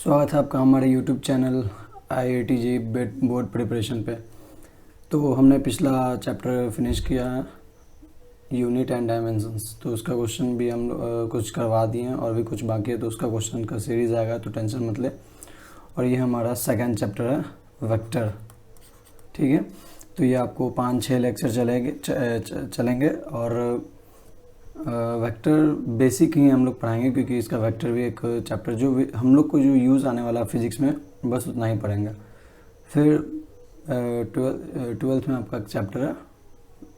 स्वागत है आपका हमारे YouTube चैनल IIT जी बोर्ड प्रिपरेशन पे। तो हमने पिछला चैप्टर फिनिश किया है यूनिट एंड डायमेंशंस। तो उसका क्वेश्चन भी हम कुछ करवा दिए हैं और भी कुछ बाकी है, तो उसका क्वेश्चन का सीरीज़ आएगा, तो टेंशन मत ले। और ये हमारा सेकंड चैप्टर है वेक्टर, ठीक है। तो ये आपको 5-6 लेक्चर चलेंगे और वेक्टर बेसिक ही हम लोग पढ़ाएंगे, क्योंकि इसका वेक्टर भी एक चैप्टर जो हम लोग को जो यूज़ आने वाला फिज़िक्स में बस उतना ही पढ़ेंगे। फिर ट्वेल्थ में आपका चैप्टर है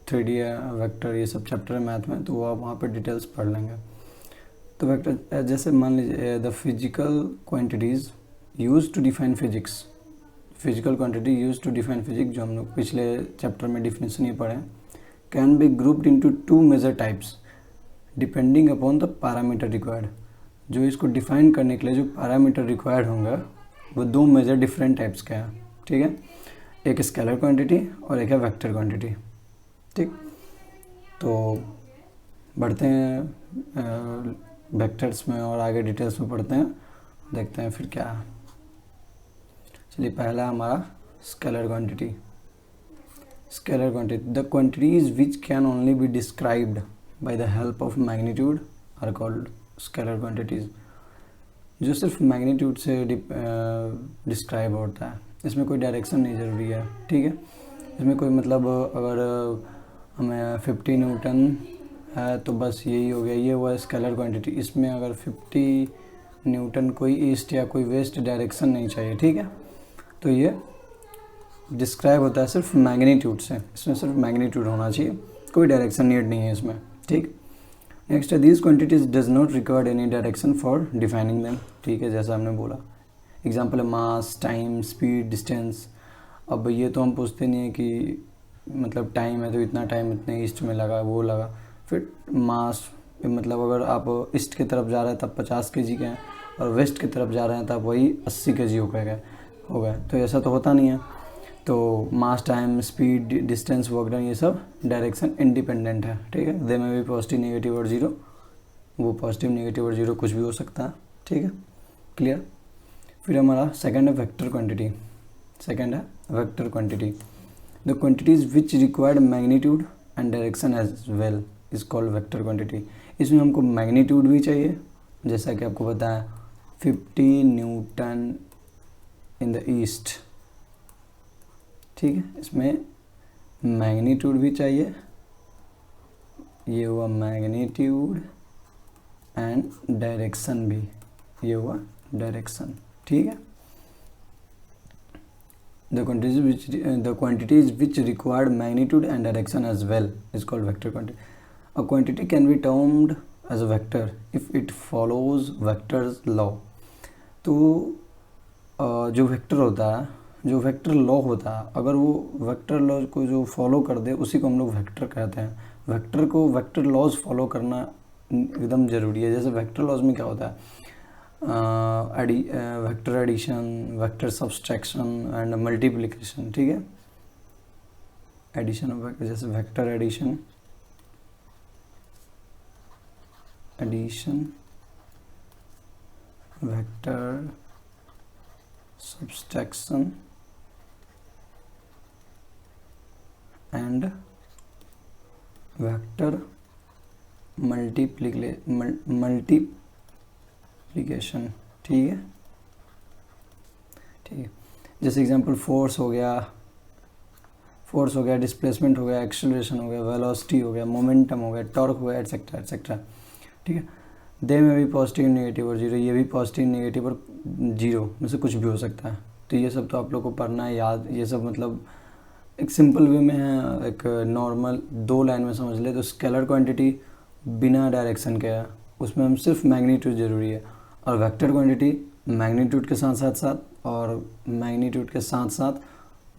3D वेक्टर, ये सब चैप्टर है मैथ में, तो वो आप वहाँ पे डिटेल्स पढ़ लेंगे। तो वेक्टर जैसे मान लीजिए the physical quantities use to define physics, physical quantity use to define physics, जो हम लोग पिछले चैप्टर में डिफिनेशन ही पढ़े, can be grouped into 2 major types depending upon the parameter required. जो इसको डिफाइन करने के लिए जो पैरामीटर रिक्वायर्ड होंगे वो 2 मेजर डिफरेंट टाइप्स के हैं, ठीक है। एक स्केलर क्वांटिटी और एक है वेक्टर क्वांटिटी, ठीक। तो बढ़ते हैं वेक्टर्स में और आगे डिटेल्स में पढ़ते हैं, देखते हैं फिर क्या है। चलिए, पहला हमारा scalar quantity. Scalar quantity, the quantities which can only be described by the help of magnitude are called scalar quantities। जो सिर्फ मैग्नीट्यूड से डिस्क्राइब होता है, इसमें कोई डायरेक्शन नहीं ज़रूरी है, ठीक है। इसमें कोई मतलब अगर हमें 50 न्यूटन है तो बस यही हो गया, ये हुआ स्केलर क्वांटिटी। इसमें अगर 50 न्यूटन कोई ईस्ट या कोई वेस्ट डायरेक्शन नहीं चाहिए, ठीक है। तो ये डिस्क्राइब होता है सिर्फ मैग्नीट्यूड से, इसमें सिर्फ मैग्नीट्यूड होना चाहिए, कोई डायरेक्शन नीड नहीं है इसमें, ठीक। नेक्स्ट है these quantities does not required any direction for defining them, ठीक है, जैसा हमने बोला। एग्जांपल है मास, टाइम, स्पीड, डिस्टेंस। अब ये तो हम पूछते नहीं है कि मतलब टाइम है तो इतना टाइम इतने ईस्ट में लगा, वो लगा। फिर मास मतलब अगर आप ईस्ट की तरफ जा रहे हैं तब 50 kg के हैं, और वेस्ट की तरफ जा रहे हैं तब वही 80 kg हो गए, तो ऐसा तो होता नहीं है। तो mass, time, speed, distance, work done, ये सब डायरेक्शन इंडिपेंडेंट है, ठीक है। दे में भी पॉजिटिव, नेगेटिव और जीरो, वो पॉजिटिव, नेगेटिव और जीरो कुछ भी हो सकता है, ठीक है, क्लियर। फिर हमारा सेकंड है वेक्टर क्वांटिटी। सेकंड है vector quantity, the quantities which required magnitude and direction as well is called vector quantity. इसमें हमको मैग्नीट्यूड भी चाहिए, जैसा कि आपको पता है 50 न्यूटन इन द ईस्ट, ठीक है। इसमें मैग्नीट्यूड भी चाहिए, ये हुआ मैग्नीट्यूड, एंड डायरेक्शन भी, ये हुआ डायरेक्शन, ठीक है। The quantities which required magnitude and direction as well is called vector quantity. A quantity can be termed as a vector if it follows vectors law. तो जो वेक्टर होता है, जो वेक्टर लॉ होता है, अगर वो वेक्टर लॉ को जो फॉलो कर दे उसी को हम लोग वेक्टर कहते हैं। वेक्टर को वेक्टर लॉज फॉलो करना एकदम ज़रूरी है। जैसे वेक्टर लॉज में क्या होता है, vector addition, vector subtraction and multiplication, ठीक है। एडिशन ऑफ वेक्टर, जैसे vector addition, vector subtraction and vector multiplication, ठीक है, ठीक है। जैसे एग्जांपल फोर्स हो गया, डिस्प्लेसमेंट हो गया, एक्सेलरेशन हो गया, वेलोसिटी हो गया, मोमेंटम हो गया, टॉर्क हो गया, एटसेट्रा एटसेट्रा, ठीक है। दे में भी पॉजिटिव, नेगेटिव और जीरो, ये भी पॉजिटिव, नेगेटिव और जीरो में से कुछ भी हो सकता है। तो ये सब तो आप लोग को पढ़ना है याद, ये सब मतलब एक सिंपल वे में है, एक नॉर्मल 2 लाइन में समझ ले। तो स्केलर क्वांटिटी बिना डायरेक्शन के है, उसमें हम सिर्फ मैग्नीट्यूड ज़रूरी है, और वेक्टर क्वांटिटी मैग्नीट्यूड के साथ और मैग्नीट्यूड के साथ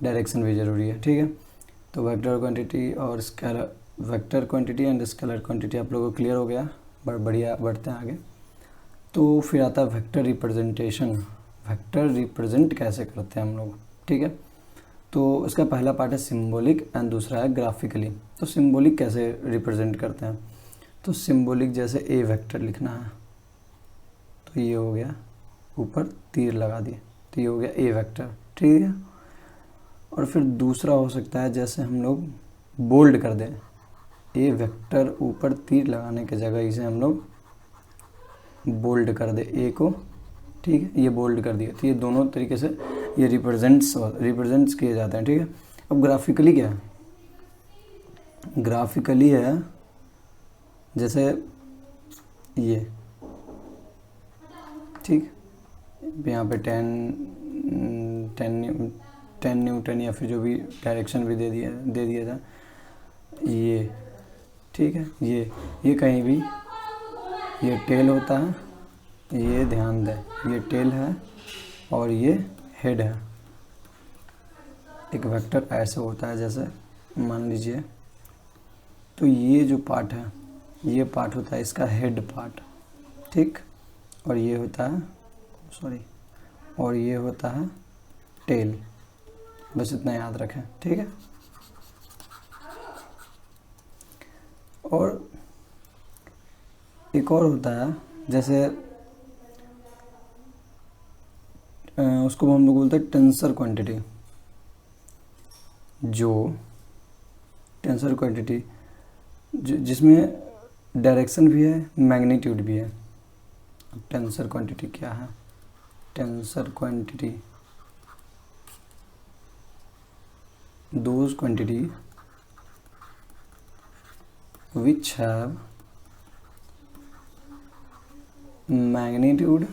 डायरेक्शन भी ज़रूरी है, ठीक है। तो वेक्टर क्वांटिटी और vector quantity and scalar quantity आप लोगों को क्लियर हो गया, बढ़िया, बढ़ते हैं आगे। तो फिर आता है वेक्टर रिप्रेजेंटेशन। वेक्टर रिप्रेजेंट कैसे करते हैं हम लोग, ठीक है। तो इसका पहला पार्ट है सिंबॉलिक एंड दूसरा है ग्राफिकली। तो सिंबॉलिक कैसे रिप्रेजेंट करते हैं, तो सिंबॉलिक जैसे ए वेक्टर लिखना है, तो ये हो गया ऊपर तीर लगा दिए, तो ये हो गया ए वेक्टर, ठीक है। और फिर दूसरा हो सकता है जैसे हम लोग बोल्ड कर दें, ए वेक्टर ऊपर तीर लगाने की जगह इसे हम लोग बोल्ड कर दे ए को, ठीक है, ये बोल्ड कर दिया, तो ये दोनों तरीके से ये रिप्रेजेंट्स किए जाते हैं, ठीक है। अब ग्राफिकली क्या है, ग्राफिकली है जैसे ये, ठीक, यहाँ पे 10 न्यूटन या फिर जो भी डायरेक्शन भी दे दिया था, ये, ठीक है, ये कहीं भी ये टेल होता है, ये ध्यान दें, ये टेल है और ये हेड है। एक वेक्टर ऐसे होता है जैसे मान लीजिए, तो ये जो पार्ट है, ये पार्ट होता है इसका हेड पार्ट, ठीक, और ये होता है और ये होता है टेल, बस इतना याद रखें, ठीक है। और एक और होता है जैसे उसको हम लोग बोलते हैं टेंसर क्वांटिटी, जो टेंसर क्वांटिटी जिसमें डायरेक्शन भी है, मैग्नीट्यूड भी है। टेंसर क्वांटिटी क्या है, tensor quantity those quantity which have magnitude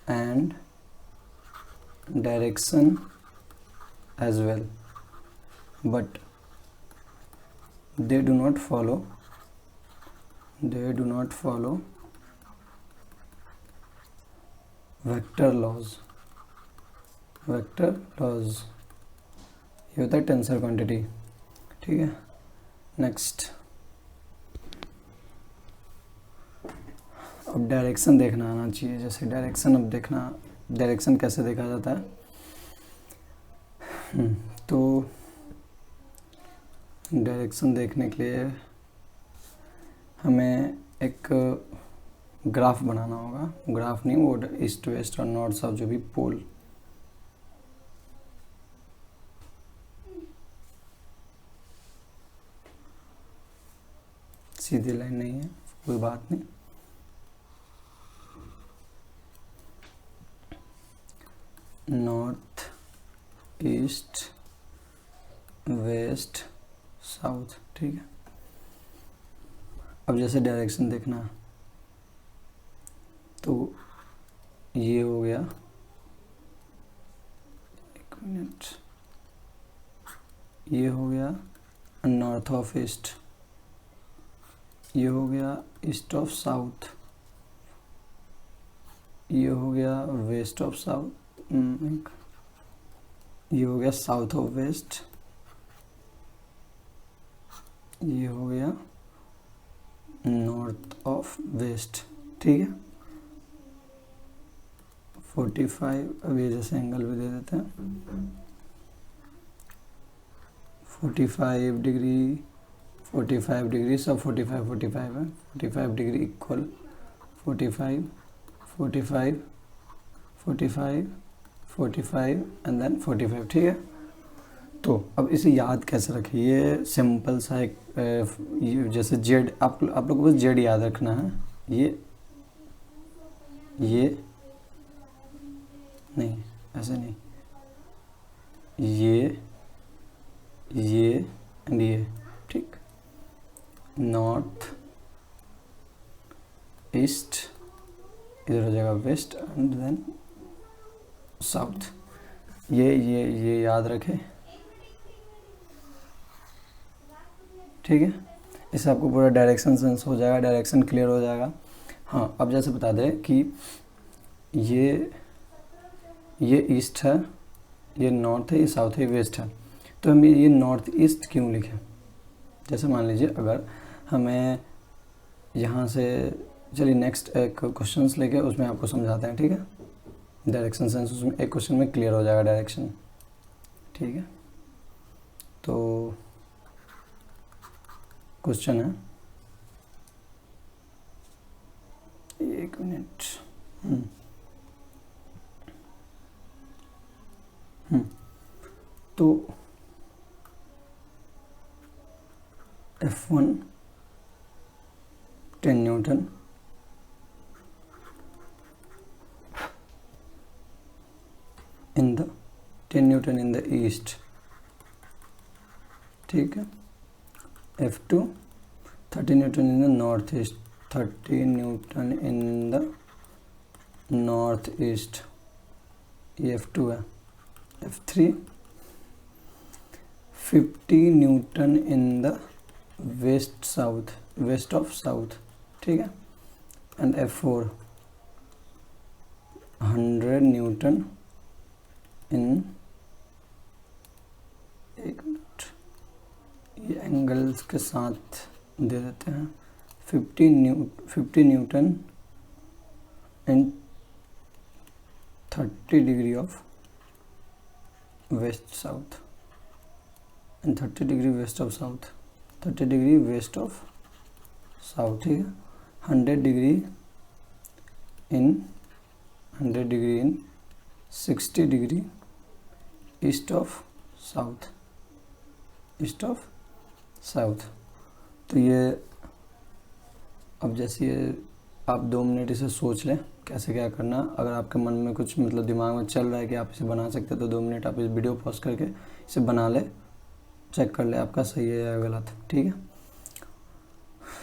and direction as well, but they do not follow vector laws, ये होता है टेंसर क्वांटिटी, ठीक है। नेक्स्ट, अब डायरेक्शन देखना आना चाहिए, जैसे डायरेक्शन, अब देखना डायरेक्शन कैसे देखा जाता है। तो डायरेक्शन देखने के लिए हमें एक ग्राफ बनाना होगा, ग्राफ नहीं, वो ईस्ट वेस्ट और नॉर्थ साउथ जो भी पोल, सीधी लाइन नहीं है, कोई बात नहीं। नॉर्थ ईस्ट वेस्ट साउथ, ठीक है। अब जैसे डायरेक्शन देखना, तो ये हो गया, एक मिनट, ये हो गया नॉर्थ ऑफ ईस्ट, ये हो गया ईस्ट ऑफ साउथ, ये हो गया वेस्ट ऑफ साउथ, ये हो गया साउथ ऑफ वेस्ट, ये हो गया नॉर्थ ऑफ वेस्ट, ठीक है। 45, अब ये जैसे एंगल भी दे देते हैं, 45 डिग्री, 45 डिग्री, सब 45 है, 45 डिग्री इक्वल 45 45 45 45 एंड देन 45, ठीक है। तो अब इसे याद कैसे रखें, ये सिंपल सा एक ये जैसे जेड, आप लोग को बस जेड याद रखना है, ये नहीं, ऐसे नहीं, ये एंड ये, ठीक, नॉर्थ ईस्ट, इधर हो जाएगा वेस्ट एंड देन साउथ, ये याद रखें, ठीक है। इससे आपको पूरा डायरेक्शन सेंस हो जाएगा, डायरेक्शन क्लियर हो जाएगा। हाँ, अब जैसे बता दें कि ये ईस्ट है, ये नॉर्थ है, ये साउथ है, ये वेस्ट है, तो हम ये नॉर्थ ईस्ट क्यों लिखें। जैसे मान लीजिए अगर हमें यहाँ से, चलिए नेक्स्ट एक क्वेश्चंस लेके उसमें आपको समझाते हैं, ठीक है। डायरेक्शन सेंस उसमें एक क्वेश्चन में क्लियर हो जाएगा डायरेक्शन, ठीक है। तो क्वेश्चन है, एक मिनट। तो F1 10 newton in the 10 newton in the east, ठीक है। F2 30 newton in the north east, 30 newton in the north east, ये F2 है। F3 50 newton in the west south, west of south, ठीक है। And F4 100 Newton इन, एक minute ये angles के साथ दे देते हैं, 50 newton in 30 degree of west south, and 30 degree west of south, 30 degree west of south, ठीक है। 100 degree in 60 degree east of south, east of south. तो ये अब जैसे ये आप 2 मिनट इसे सोच लें कैसे क्या करना। अगर आपके मन में कुछ मतलब दिमाग में चल रहा है कि आप इसे बना सकते हैं तो 2 मिनट आप इस वीडियो पॉज करके इसे बना ले, चेक कर ले आपका सही है या गलत, ठीक है।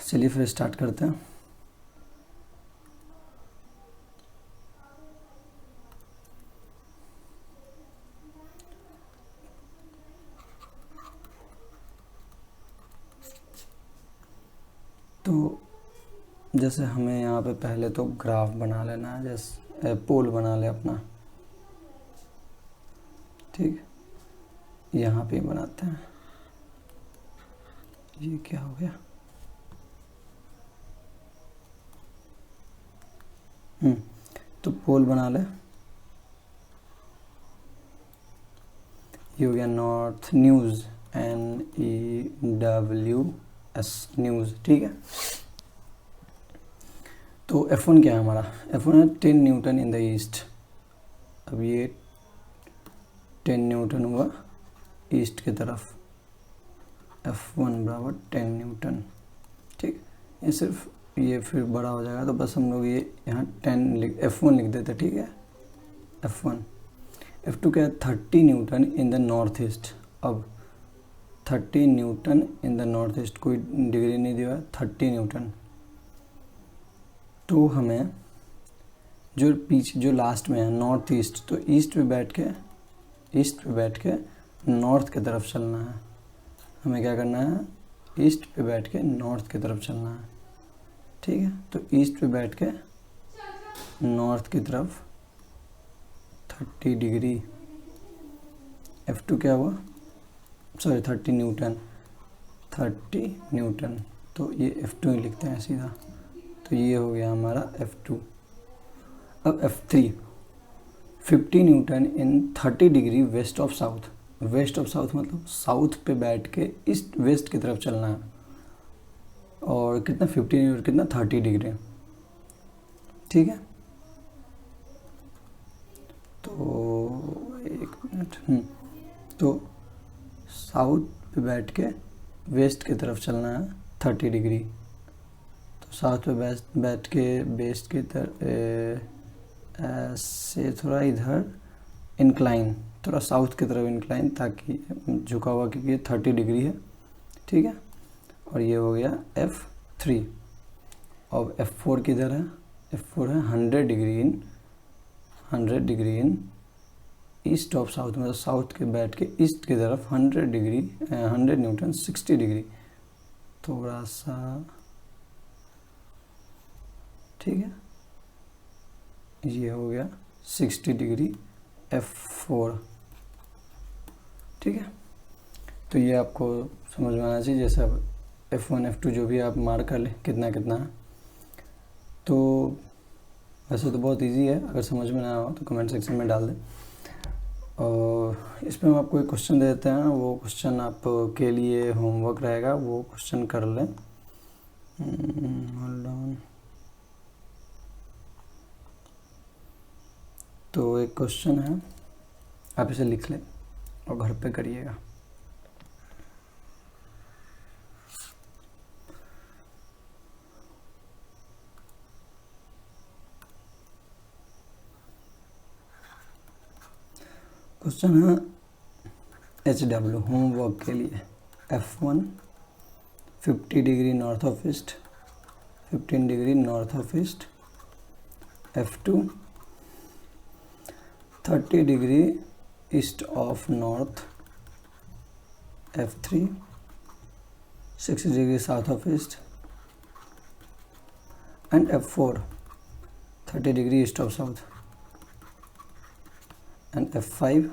चलिए फिर स्टार्ट करते हैं। तो जैसे हमें यहाँ पे पहले तो ग्राफ बना लेना है, जैसे पोल बना ले अपना, ठीक। यहाँ पे बनाते हैं, ये क्या हो गया, तो पोल बना ले, ये हो गया नॉर्थ, न्यूज़ NEWS न्यूज़, ठीक है। तो F1 क्या है हमारा, F1 है 10 न्यूटन इन द ईस्ट। अब ये 10 न्यूटन हुआ ईस्ट की तरफ, F1 बराबर 10 न्यूटन, ठीक। ये सिर्फ ये फिर बड़ा हो जाएगा तो बस हम लोग ये यहाँ 10 F1 लिख देते, ठीक है। F1 F2 क्या है 30 newton in the north east. अब 30 newton in the north east, कोई डिग्री नहीं दिया है, 30 न्यूटन। तो हमें जो पीछे जो लास्ट में है नॉर्थ ईस्ट, तो ईस्ट पे बैठ के नॉर्थ की तरफ चलना है। हमें क्या करना है, ईस्ट पे बैठ के नॉर्थ की तरफ चलना है, ठीक है। तो ईस्ट पे बैठ के नॉर्थ की तरफ 30 डिग्री, F2 क्या हुआ, सॉरी 30 न्यूटन, तो ये F2 ही लिखते हैं सीधा। तो ये हो गया हमारा F2। अब F3 50 newton in 30 degree west of south, west of south मतलब साउथ पे बैठ के ईस्ट वेस्ट की तरफ चलना है। और कितना 50 न्यूटन, कितना 30 डिग्री, ठीक है। तो एक मिनट, तो साउथ पे बैठ के वेस्ट की तरफ चलना है 30 डिग्री। तो साउथ पे बैठ के वेस्ट की तरफ ऐसे थोड़ा इधर इंक्लाइन, थोड़ा साउथ की तरफ इंक्लाइन, ताकि झुका हुआ, क्योंकि ये 30 डिग्री है, ठीक है। और ये हो गया F3। अब F4 किधर है, F4 है 100 degree in east of south, मतलब साउथ के बैठ के ईस्ट की तरफ 100 न्यूटन 60 डिग्री, थोड़ा सा, ठीक है। ये हो गया 60 डिग्री F4, ठीक है। तो ये आपको समझ में आना चाहिए। जैसे अब F1 F2 जो भी आप मार्क कर लें कितना कितना है। तो वैसे तो बहुत इजी है, अगर समझ में ना आया हो तो कमेंट सेक्शन में डाल दें। और इस पर हम आपको एक क्वेश्चन दे देते हैं, वो क्वेश्चन आपके लिए होमवर्क रहेगा, वो क्वेश्चन कर लें। होल्ड ऑन, तो एक क्वेश्चन है, आप इसे लिख लें और घर पे करिएगा। क्वेश्चन है HW होमवर्क के लिए, F1 50 degree north of east, 15 degree north of east, F2 30 degree east of north, F3 60 degree south of east, and F4 30 degree east of south, and F5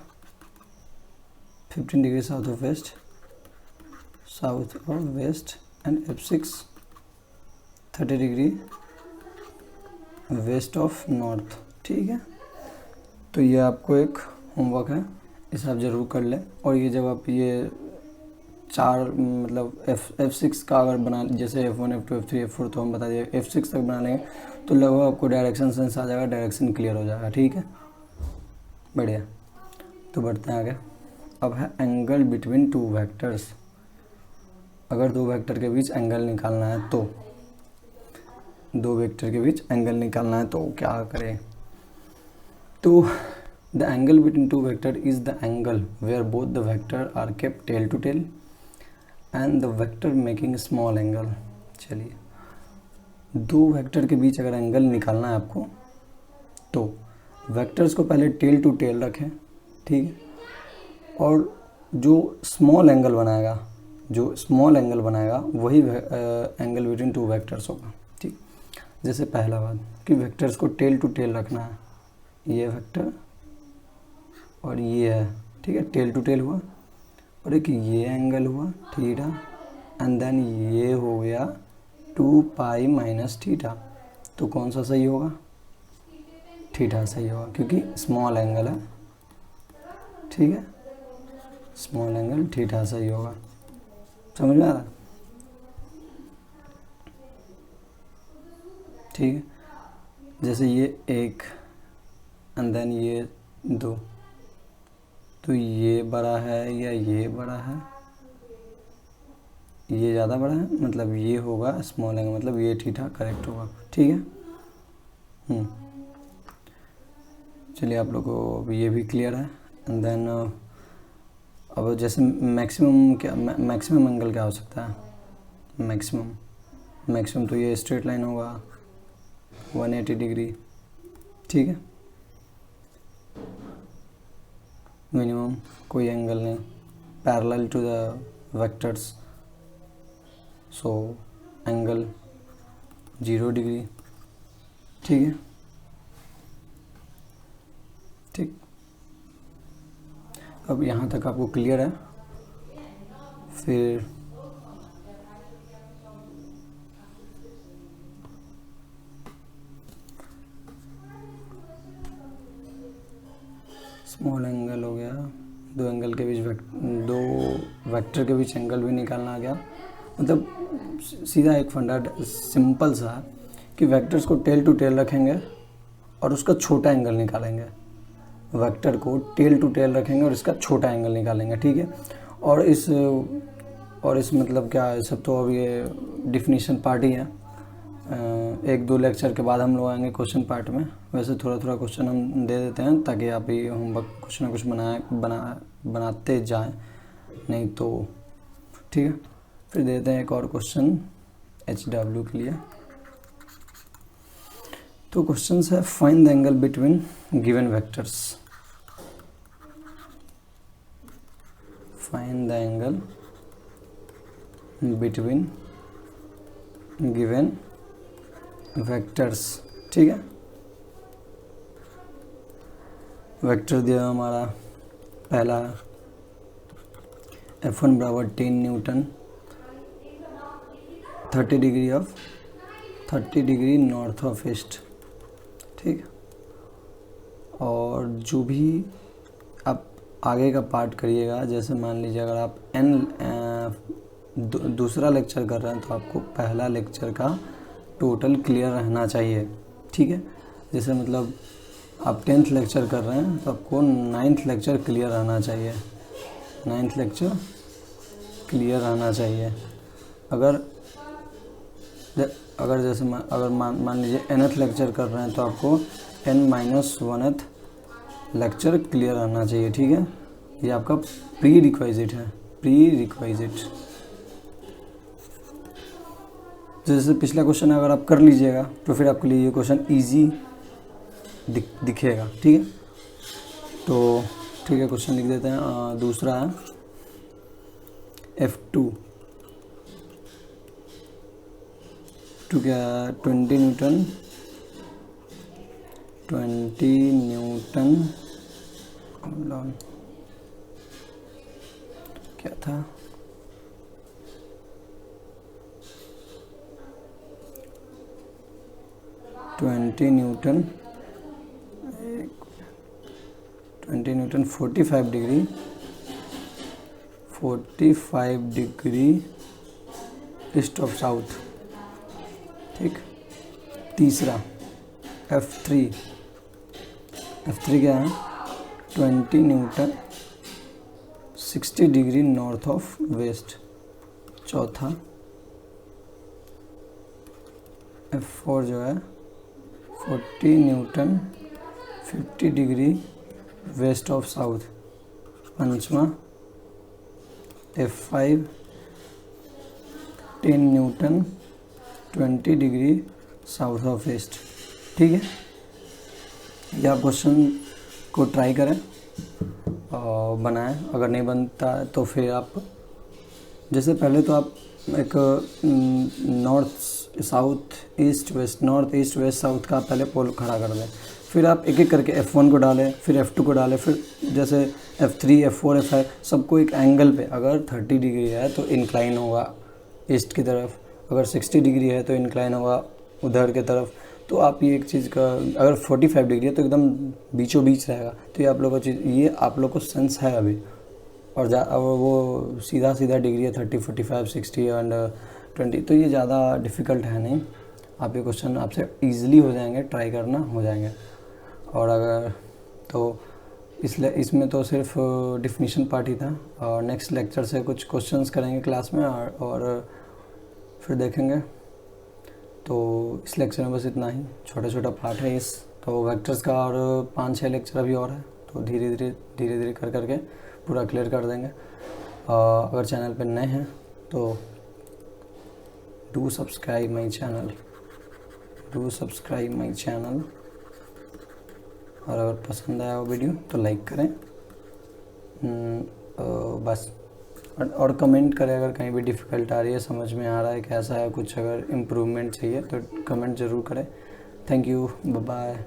15 degree south of west, south of west, and F6 30 degree west of north. ठीक है, तो ये आपको एक homework है, इसे आप ज़रूर कर लें। और ये जब आप ये चार मतलब F6 का अगर बना, जैसे F1 F2 F3 F4 तो हम बता दिए, F6 तक बना लेंगे तो लगभग आपको डायरेक्शन सेंस आ जाएगा, डायरेक्शन क्लियर हो जाएगा। ठीक है, बढ़िया। तो बढ़ते हैं आगे। अब है एंगल बिटवीन टू वेक्टर्स। अगर दो वेक्टर के बीच एंगल निकालना है तो, दो वेक्टर के बीच एंगल निकालना है तो क्या करें? तो the angle between two vector is the angle where both the vector are kept tail to tail and the vector making small angle. चलिए, दो वेक्टर के बीच अगर एंगल निकालना है आपको तो वेक्टर्स को पहले टेल टू टेल रखें। ठीक है, और जो स्मॉल एंगल बनाएगा, वही एंगल बिटवीन टू वेक्टर्स होगा। ठीक, जैसे पहला बात कि वेक्टर्स को टेल टू टेल रखना है, ये वेक्टर और ये है। ठीक है, टेल टू टेल हुआ, और एक ये एंगल हुआ थीटा, एंड देन ये हो गया 2 पाई माइनस थीटा। तो कौन सा सही होगा? थीटा सही होगा, क्योंकि स्मॉल एंगल है। ठीक है, स्मॉल एंगल थीटा सही होगा। समझ में आ रहा? ठीक है, जैसे ये एक एंड देन ये दो, तो ये बड़ा है या ये बड़ा है? ये ज़्यादा बड़ा है, मतलब ये होगा स्मॉल एंगल, मतलब ये थीटा करेक्ट होगा। ठीक है, चलिए आप लोग को ये भी क्लियर है। एंड देन अब जैसे मैक्सिमम एंगल क्या हो सकता है? मैक्सिमम तो ये स्ट्रेट लाइन होगा 180 डिग्री। ठीक है, मिनिमम कोई एंगल नहीं, parallel to the vectors, so angle 0 degree. ठीक है, ठीक, अब यहाँ तक आपको क्लियर है। फिर स्मॉल एंगल हो गया, दो एंगल के बीच दो वेक्टर के बीच एंगल भी निकालना आ गया। मतलब सीधा एक फंडा सिंपल सा कि वेक्टर्स को टेल टू टेल रखेंगे और उसका छोटा एंगल निकालेंगे। वेक्टर को टेल टू टेल रखेंगे और इसका छोटा एंगल निकालेंगे। ठीक है, और इस मतलब क्या है, सब तो अब ये डिफिनीशन पार्ट ही है। एक दो लेक्चर के बाद हम लोग आएंगे क्वेश्चन पार्ट में। वैसे थोड़ा थोड़ा क्वेश्चन हम दे देते हैं ताकि आप भी होमवर्क कुछ ना कुछ बनाते जाएं, नहीं तो ठीक है। फिर देते हैं एक और क्वेश्चन HW के लिए। तो क्वेश्चन है find the angle between given vectors. Find the angle between given vectors. ठीक है, वेक्टर दिया हमारा पहला F1 बराबर 10 Newton, 30 degree north of east. ठीक, और जो भी आप आगे का पार्ट करिएगा, जैसे मान लीजिए अगर आप दूसरा लेक्चर कर रहे हैं तो आपको पहला लेक्चर का टोटल क्लियर रहना चाहिए। ठीक है, जैसे मतलब आप 10th लेक्चर कर रहे हैं तो आपको 9th लेक्चर क्लियर आना चाहिए, 9th लेक्चर क्लियर आना चाहिए। अगर जैसे अगर मान लीजिए nth लेक्चर कर रहे हैं तो आपको n-1th लेक्चर क्लियर आना चाहिए, ठीक है। ये आपका प्री रिक्वाइजिट है, प्री रिक्वाइजिट। जैसे पिछला क्वेश्चन अगर आप कर लीजिएगा तो फिर आपके लिए ये क्वेश्चन इजी दिखेगा, ठीक है। तो ठीक है, क्वेश्चन लिख देते हैं। दूसरा है F2 क्या, 20 न्यूटन क्या था, 20 newton 45 degree east of south, ठीक। तीसरा F3 क्या है, 20 newton 60 degree north of west. चौथा F4 जो है 40 newton 50 degree west of south. पंचवा F5 10 newton 20 degree south of east, ठीक है। ये आप क्वेश्चन को ट्राई करें और बनाएं। अगर नहीं बनता तो फिर आप जैसे पहले तो आप एक north south east west, north east west south का पहले पोल खड़ा कर दें, फिर आप एक एक करके F1 को डालें, फिर F2 को डालें, फिर जैसे F3 F4 F5 सबको एक एंगल पे, अगर 30 डिग्री है तो इंक्लाइन होगा ईस्ट की तरफ, अगर 60 डिग्री है तो इंक्लाइन होगा उधर की तरफ। तो आप ये एक चीज़ का, अगर 45 डिग्री है तो एकदम बीचों बीच रहेगा। तो ये आप लोगों को चीज़, ये आप लोग को सेंस है अभी। और वो सीधा डिग्री है 30 45 60 एंड 20, तो ये ज़्यादा डिफ़िकल्ट है नहीं। आप ये क्वेश्चन आपसे ईजिली हो जाएंगे, ट्राई करना हो जाएंगे। और अगर तो इसलिए इसमें तो सिर्फ डिफिनीशन पार्ट ही था, और नेक्स्ट लेक्चर से कुछ क्वेश्चंस करेंगे क्लास में और फिर देखेंगे। तो इस लेक्चर में बस इतना ही, छोटा पार्ट है इस। तो वेक्टर्स का और 5-6 लेक्चर अभी और है, तो धीरे धीरे कर करके पूरा क्लियर कर देंगे। अगर चैनल पर नए हैं तो डू सब्सक्राइब माई चैनल, और अगर पसंद आया वो वीडियो तो लाइक करें, बस। और कमेंट करें अगर कहीं भी डिफ़िकल्ट आ रही है, समझ में आ रहा है कैसा है, कुछ अगर इम्प्रूवमेंट चाहिए तो कमेंट ज़रूर करें। Thank you, bye bye.